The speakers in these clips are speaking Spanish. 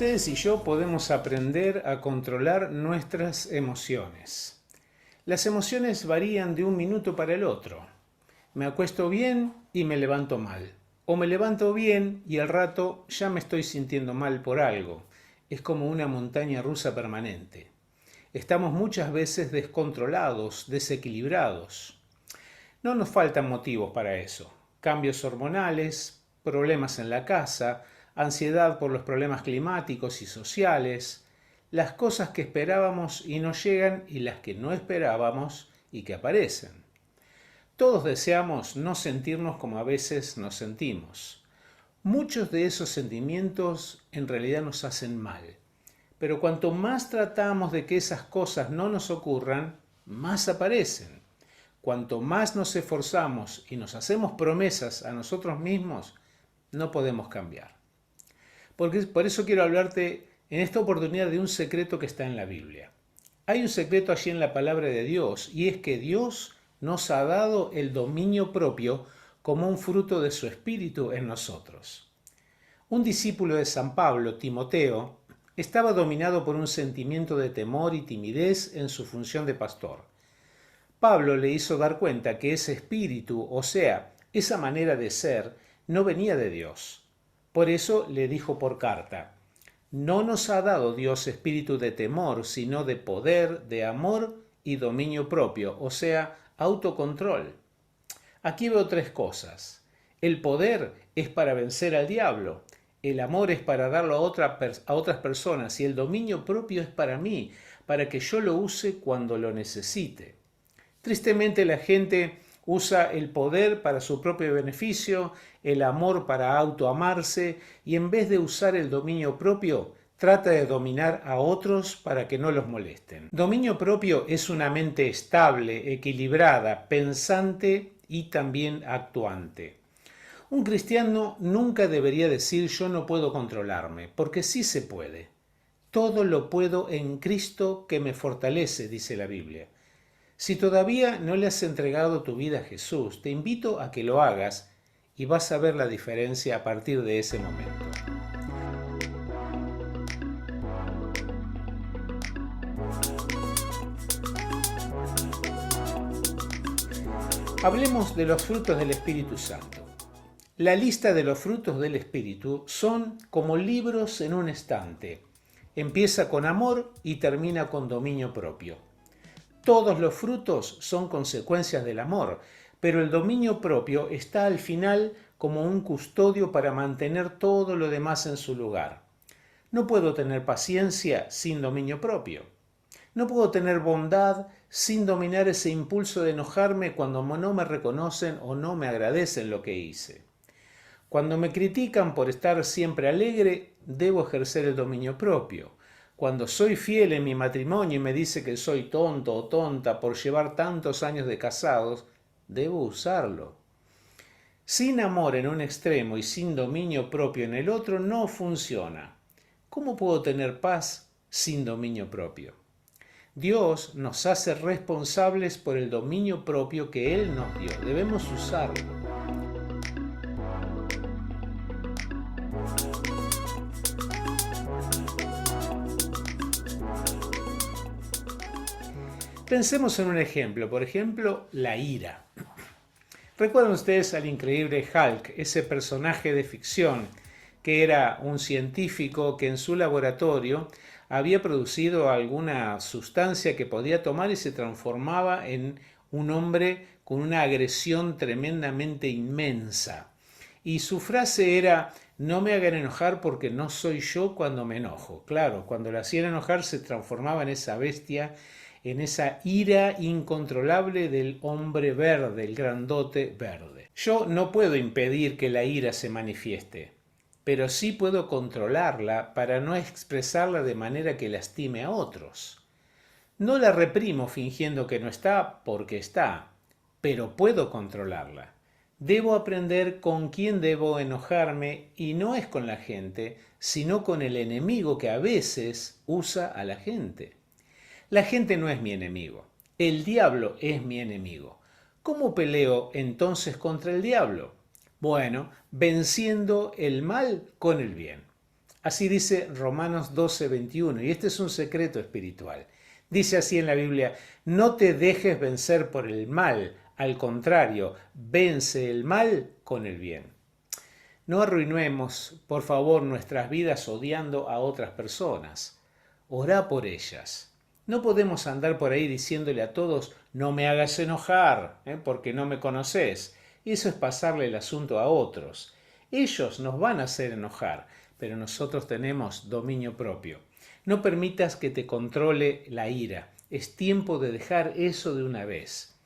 Ustedes y yo podemos aprender a controlar nuestras emociones. Las emociones varían de un minuto para el otro. Me acuesto bien y me levanto mal. O me levanto bien y al rato ya me estoy sintiendo mal por algo. Es como una montaña rusa permanente. Estamos muchas veces descontrolados, desequilibrados. No nos faltan motivos para eso. Cambios hormonales, problemas en la casa, ansiedad por los problemas climáticos y sociales, las cosas que esperábamos y no llegan y las que no esperábamos y que aparecen. Todos deseamos no sentirnos como a veces nos sentimos. Muchos de esos sentimientos en realidad nos hacen mal. Pero cuanto más tratamos de que esas cosas no nos ocurran, más aparecen. Cuanto más nos esforzamos y nos hacemos promesas a nosotros mismos, no podemos cambiar. Por eso quiero hablarte en esta oportunidad de un secreto que está en la Biblia. Hay un secreto allí en la palabra de Dios, y es que Dios nos ha dado el dominio propio como un fruto de su espíritu en nosotros. Un discípulo de San Pablo, Timoteo, estaba dominado por un sentimiento de temor y timidez en su función de pastor. Pablo le hizo dar cuenta que ese espíritu, o sea, esa manera de ser, no venía de Dios. Por eso le dijo por carta: no nos ha dado Dios espíritu de temor, sino de poder, de amor y dominio propio, o sea, autocontrol. Aquí veo tres cosas. El poder es para vencer al diablo, el amor es para darlo a otras personas y el dominio propio es para mí, para que yo lo use cuando lo necesite. Tristemente la gente usa el poder para su propio beneficio, el amor para autoamarse y en vez de usar el dominio propio, trata de dominar a otros para que no los molesten. Dominio propio es una mente estable, equilibrada, pensante y también actuante. Un cristiano nunca debería decir yo no puedo controlarme, porque sí se puede. Todo lo puedo en Cristo que me fortalece, dice la Biblia. Si todavía no le has entregado tu vida a Jesús, te invito a que lo hagas y vas a ver la diferencia a partir de ese momento. Hablemos de los frutos del Espíritu Santo. La lista de los frutos del Espíritu son como libros en un estante. Empieza con amor y termina con dominio propio. Todos los frutos son consecuencias del amor, pero el dominio propio está al final como un custodio para mantener todo lo demás en su lugar. No puedo tener paciencia sin dominio propio. No puedo tener bondad sin dominar ese impulso de enojarme cuando no me reconocen o no me agradecen lo que hice. Cuando me critican por estar siempre alegre, debo ejercer el dominio propio. Cuando soy fiel en mi matrimonio y me dice que soy tonto o tonta por llevar tantos años de casados, debo usarlo. Sin amor en un extremo y sin dominio propio en el otro no funciona. ¿Cómo puedo tener paz sin dominio propio? Dios nos hace responsables por el dominio propio que Él nos dio. Debemos usarlo. Pensemos en un ejemplo, por ejemplo, la ira. ¿Recuerdan ustedes al increíble Hulk, ese personaje de ficción que era un científico que en su laboratorio había producido alguna sustancia que podía tomar y se transformaba en un hombre con una agresión tremendamente inmensa? Y su frase era: no me hagan enojar porque no soy yo cuando me enojo. Claro, cuando lo hacían enojar se transformaba en esa bestia, en esa ira incontrolable del hombre verde, el grandote verde. Yo no puedo impedir que la ira se manifieste, pero sí puedo controlarla para no expresarla de manera que lastime a otros. No la reprimo fingiendo que no está porque está, pero puedo controlarla. Debo aprender con quién debo enojarme y no es con la gente, sino con el enemigo que a veces usa a la gente. La gente no es mi enemigo, el diablo es mi enemigo. ¿Cómo peleo entonces contra el diablo? Bueno, venciendo el mal con el bien. Así dice Romanos 12:21, y este es un secreto espiritual. Dice así en la Biblia: no te dejes vencer por el mal, al contrario, vence el mal con el bien. No arruinemos, por favor, nuestras vidas odiando a otras personas. Orá por ellas. No podemos andar por ahí diciéndole a todos: no me hagas enojar, porque no me conoces. Eso es pasarle el asunto a otros. Ellos nos van a hacer enojar, pero nosotros tenemos dominio propio. No permitas que te controle la ira. Es tiempo de dejar eso de una vez.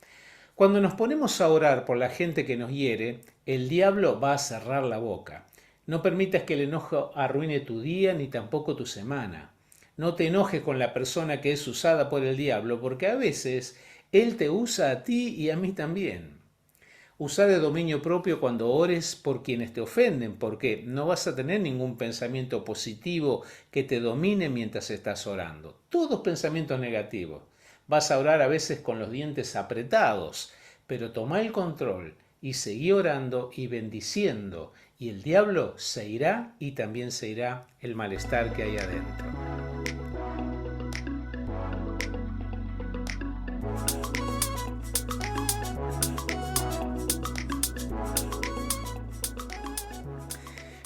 Cuando nos ponemos a orar por la gente que nos hiere, el diablo va a cerrar la boca. No permitas que el enojo arruine tu día ni tampoco tu semana. No te enojes con la persona que es usada por el diablo, porque a veces él te usa a ti y a mí también. Usa de dominio propio cuando ores por quienes te ofenden, porque no vas a tener ningún pensamiento positivo que te domine mientras estás orando. Todos pensamientos negativos. Vas a orar a veces con los dientes apretados, pero toma el control y seguí orando y bendiciendo, y el diablo se irá y también se irá el malestar que hay adentro.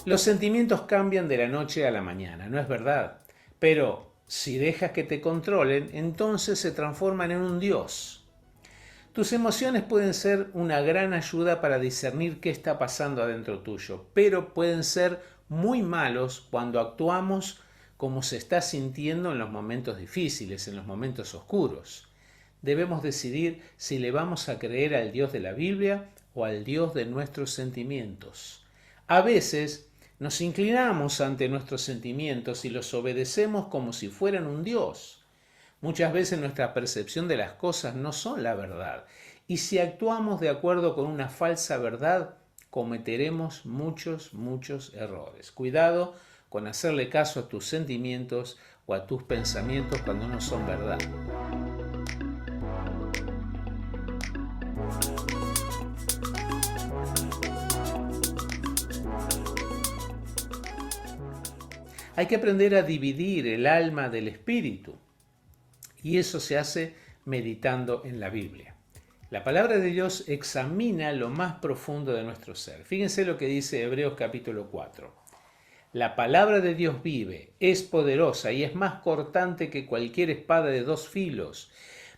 Los sentimientos cambian de la noche a la mañana, ¿no es verdad? Pero si dejas que te controlen, entonces se transforman en un dios. Tus emociones pueden ser una gran ayuda para discernir qué está pasando adentro tuyo, pero pueden ser muy malos cuando actuamos como se está sintiendo en los momentos difíciles, en los momentos oscuros. Debemos decidir si le vamos a creer al Dios de la Biblia o al Dios de nuestros sentimientos. A veces nos inclinamos ante nuestros sentimientos y los obedecemos como si fueran un Dios. Muchas veces nuestra percepción de las cosas no son la verdad, y si actuamos de acuerdo con una falsa verdad, cometeremos muchos errores. Cuidado con hacerle caso a tus sentimientos o a tus pensamientos cuando no son verdad. Hay que aprender a dividir el alma del espíritu, y eso se hace meditando en la Biblia. La palabra de Dios examina lo más profundo de nuestro ser. Fíjense lo que dice Hebreos capítulo 4. La palabra de Dios vive, es poderosa y es más cortante que cualquier espada de dos filos.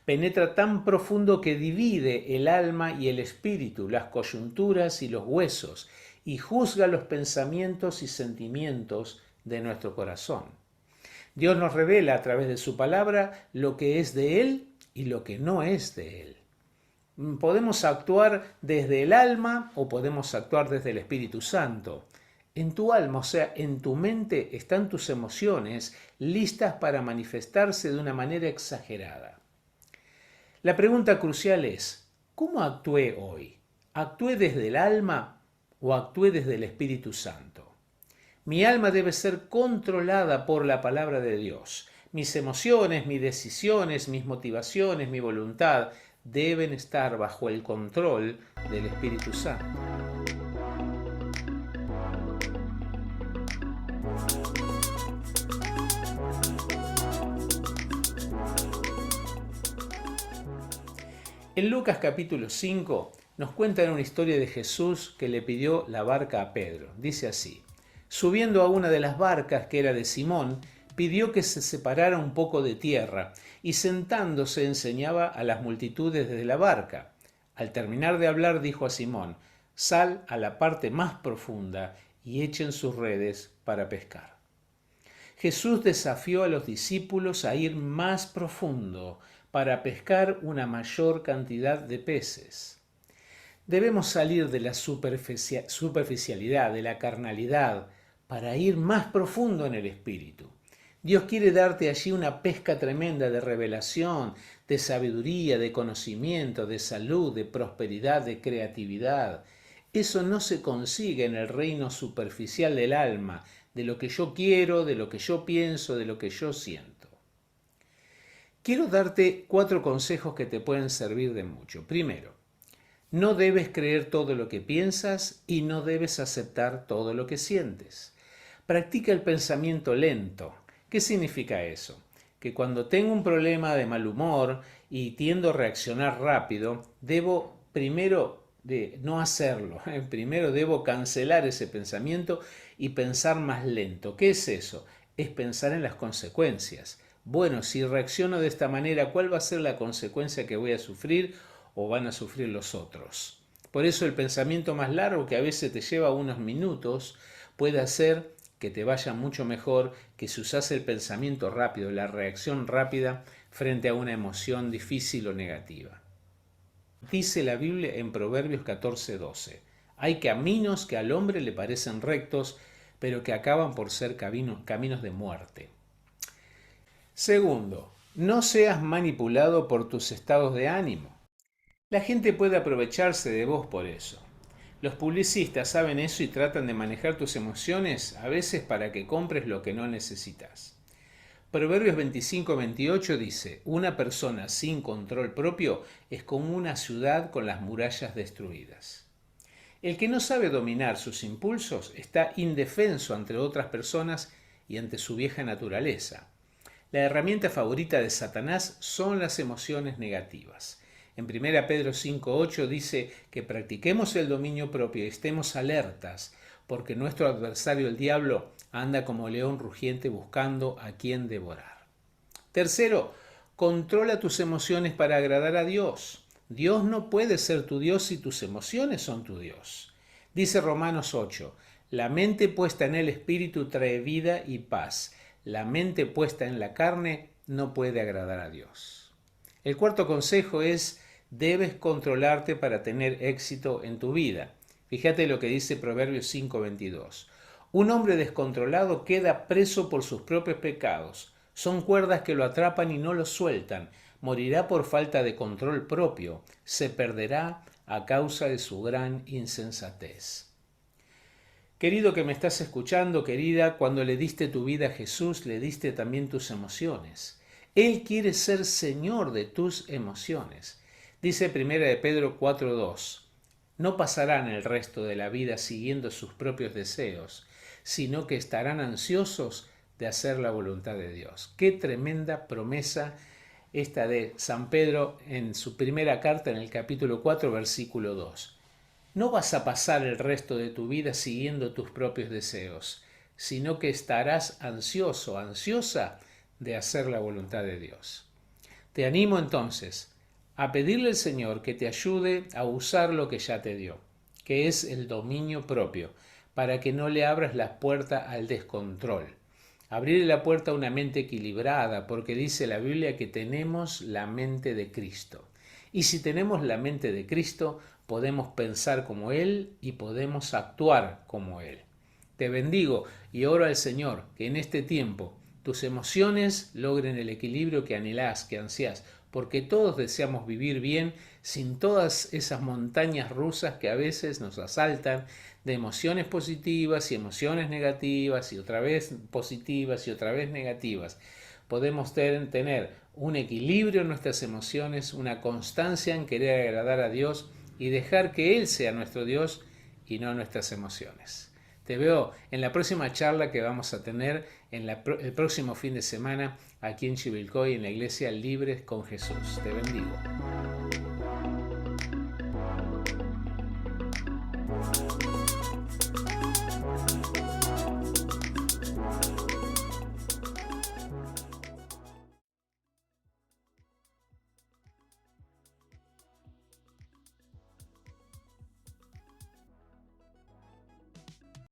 Penetra tan profundo que divide el alma y el espíritu, las coyunturas y los huesos, y juzga los pensamientos y sentimientos de nuestro corazón. Dios nos revela a través de su palabra lo que es de Él y lo que no es de Él. Podemos actuar desde el alma o podemos actuar desde el Espíritu Santo. En tu alma, o sea, en tu mente, están tus emociones listas para manifestarse de una manera exagerada. La pregunta crucial es: ¿cómo actué hoy? ¿Actué desde el alma o actué desde el Espíritu Santo? Mi alma debe ser controlada por la palabra de Dios. Mis emociones, mis decisiones, mis motivaciones, mi voluntad deben estar bajo el control del Espíritu Santo. En Lucas capítulo 5 nos cuentan una historia de Jesús que le pidió la barca a Pedro. Dice así: subiendo a una de las barcas, que era de Simón, pidió que se separara un poco de tierra, y sentándose enseñaba a las multitudes desde la barca. Al terminar de hablar, dijo a Simón: sal a la parte más profunda y echen sus redes para pescar. Jesús desafió a los discípulos a ir más profundo para pescar una mayor cantidad de peces. Debemos salir de la superficialidad, de la carnalidad, para ir más profundo en el espíritu. Dios quiere darte allí una pesca tremenda de revelación, de sabiduría, de conocimiento, de salud, de prosperidad, de creatividad. Eso no se consigue en el reino superficial del alma, de lo que yo quiero, de lo que yo pienso, de lo que yo siento. Quiero darte 4 consejos que te pueden servir de mucho. Primero, no debes creer todo lo que piensas y no debes aceptar todo lo que sientes. Practica el pensamiento lento. ¿Qué significa eso? Que cuando tengo un problema de mal humor y tiendo a reaccionar rápido, debo primero de no hacerlo. Primero debo cancelar ese pensamiento y pensar más lento. ¿Qué es eso? Es pensar en las consecuencias. Bueno, si reacciono de esta manera, ¿cuál va a ser la consecuencia que voy a sufrir o van a sufrir los otros? Por eso el pensamiento más largo, que a veces te lleva unos minutos, puede hacer que te vaya mucho mejor que si usas el pensamiento rápido, la reacción rápida frente a una emoción difícil o negativa. Dice la Biblia en Proverbios 14:12, hay caminos que al hombre le parecen rectos, pero que acaban por ser caminos de muerte. Segundo, no seas manipulado por tus estados de ánimo. La gente puede aprovecharse de vos por eso. Los publicistas saben eso y tratan de manejar tus emociones a veces para que compres lo que no necesitas. Proverbios 25:28 dice, una persona sin control propio es como una ciudad con las murallas destruidas. El que no sabe dominar sus impulsos está indefenso ante otras personas y ante su vieja naturaleza. La herramienta favorita de Satanás son las emociones negativas. En 1 Pedro 5:8 dice que practiquemos el dominio propio y estemos alertas, porque nuestro adversario el diablo anda como león rugiente buscando a quien devorar. Tercero, controla tus emociones para agradar a Dios. Dios no puede ser tu Dios si tus emociones son tu Dios. Dice Romanos 8, la mente puesta en el Espíritu trae vida y paz. La mente puesta en la carne no puede agradar a Dios. El cuarto consejo es, debes controlarte para tener éxito en tu vida. Fíjate lo que dice Proverbios 5:22. Un hombre descontrolado queda preso por sus propios pecados. Son cuerdas que lo atrapan y no lo sueltan. Morirá por falta de control propio. Se perderá a causa de su gran insensatez. Querido que me estás escuchando, querida, cuando le diste tu vida a Jesús, le diste también tus emociones. Él quiere ser Señor de tus emociones. Dice 1 de Pedro 4:2, no pasarán el resto de la vida siguiendo sus propios deseos, sino que estarán ansiosos de hacer la voluntad de Dios. Qué tremenda promesa esta de San Pedro en su primera carta en el capítulo 4, versículo 2. No vas a pasar el resto de tu vida siguiendo tus propios deseos, sino que estarás ansioso, ansiosa de hacer la voluntad de Dios. Te animo entonces a pedirle al Señor que te ayude a usar lo que ya te dio, que es el dominio propio, para que no le abras la puerta al descontrol. Abrirle la puerta a una mente equilibrada, porque dice la Biblia que tenemos la mente de Cristo. Y si tenemos la mente de Cristo, podemos pensar como Él y podemos actuar como Él. Te bendigo y oro al Señor que en este tiempo tus emociones logren el equilibrio que anhelás, que ansías, porque todos deseamos vivir bien sin todas esas montañas rusas que a veces nos asaltan de emociones positivas y emociones negativas y otra vez positivas y otra vez negativas. Podemos tener un equilibrio en nuestras emociones, una constancia en querer agradar a Dios y dejar que Él sea nuestro Dios y no nuestras emociones. Te veo en la próxima charla que vamos a tener el próximo fin de semana aquí en Chivilcoy, en la Iglesia Libres con Jesús. Te bendigo.